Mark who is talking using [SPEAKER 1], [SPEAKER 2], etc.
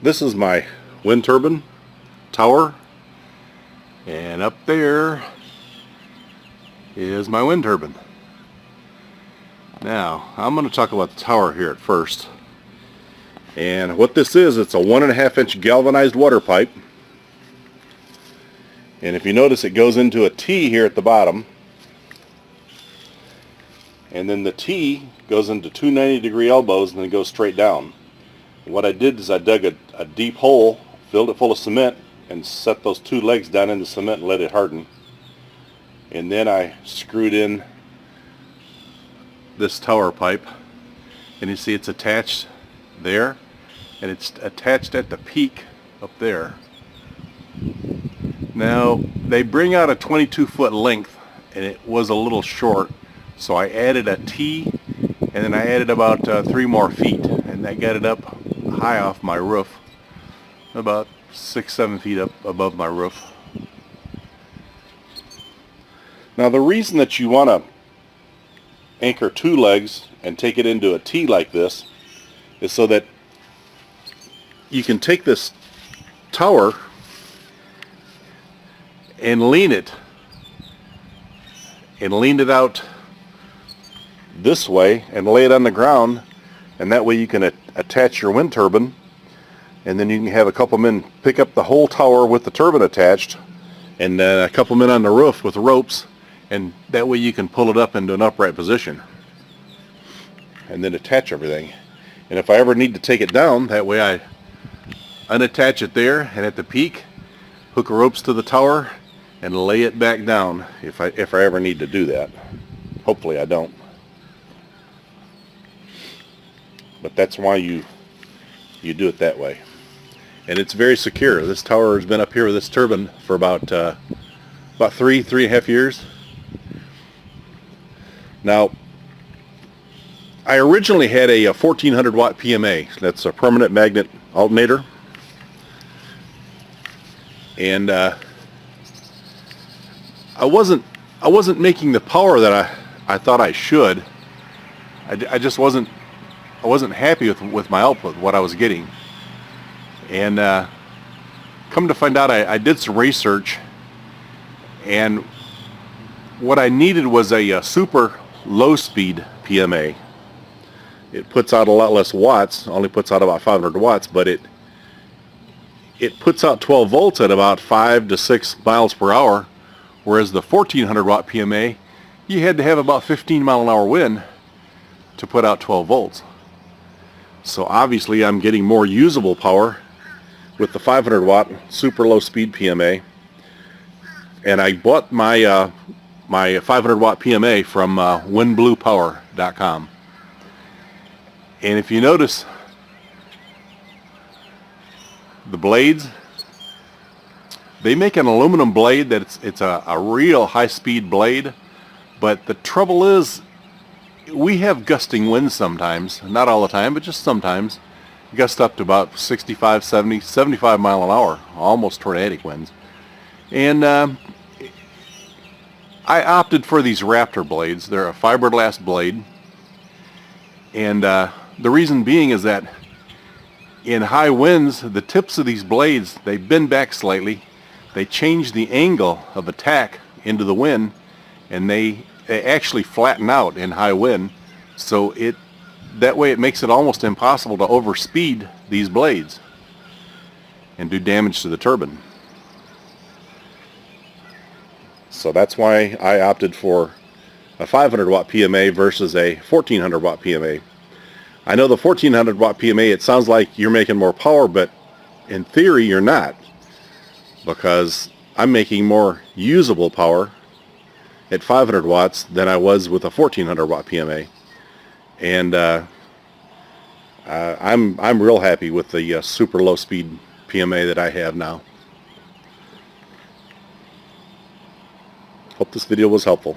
[SPEAKER 1] This is my wind turbine tower, and up there is my wind turbine. Now I'm going to talk about the tower here at first. And what this is, it's a 1.5 inch galvanized water pipe, and if you notice, it goes into a T here at the bottom, and then the T goes into two 90-degree elbows and then goes straight down. What I did is I dug a deep hole, filled it full of cement, and set those two legs down in the cement and let it harden. And then I screwed in this tower pipe, and you see it's attached there, and it's attached at the peak up there. Now they bring out a 22-foot length, and it was a little short, so I added a T, and then I added about 3 more feet, and that got it up high off my roof, about 6-7 feet up above my roof. Now the reason that you want to anchor 2 legs and take it into a T like this is so that you can take this tower and lean it out this way and lay it on the ground, and that way you can attach your wind turbine, and then you can have a couple men pick up the whole tower with the turbine attached, and a couple men on the roof with ropes, and that way you can pull it up into an upright position and then attach everything. And if I ever need to take it down, that way I unattach it there, and at the peak hook ropes to the tower and lay it back down if I ever need to do that. Hopefully I don't. But that's why you do it that way. And it's very secure. This tower has been up here with this turbine for about 3.5 years. Now, I originally had a 1400 watt PMA. That's a permanent magnet alternator. And I wasn't making the power that I thought I should. I just wasn't happy with my output, what I was getting. And come to find out, I did some research, and what I needed was a super low speed PMA. It puts out a lot less watts, only puts out about 500 watts, but it puts out 12 volts at about 5 to 6 miles per hour, whereas the 1400 watt PMA, you had to have about 15 mile an hour wind to put out 12 volts. So obviously I'm getting more usable power with the 500 watt super low speed PMA, and I bought my my 500 watt PMA from windbluepower.com. And if you notice, the blades, they make an aluminum blade that it's a real high-speed blade, but the trouble is we have gusting winds sometimes, not all the time, but just sometimes, gust up to about 65, 70, 75 mile an hour, almost tornadic winds. And I opted for these Raptor blades. They're a fiberglass blade, and the reason being is that in high winds, the tips of these blades, they bend back slightly, they change the angle of attack into the wind, and they actually flatten out in high wind, so that way it makes it almost impossible to overspeed these blades and do damage to the turbine. So that's why I opted for a 500 watt PMA versus a 1400 watt PMA. I know the 1400 watt PMA, it sounds like you're making more power, but in theory you're not, because I'm making more usable power at 500 watts than I was with a 1400 watt PMA. And I'm real happy with the super low speed PMA that I have now. Hope this video was helpful.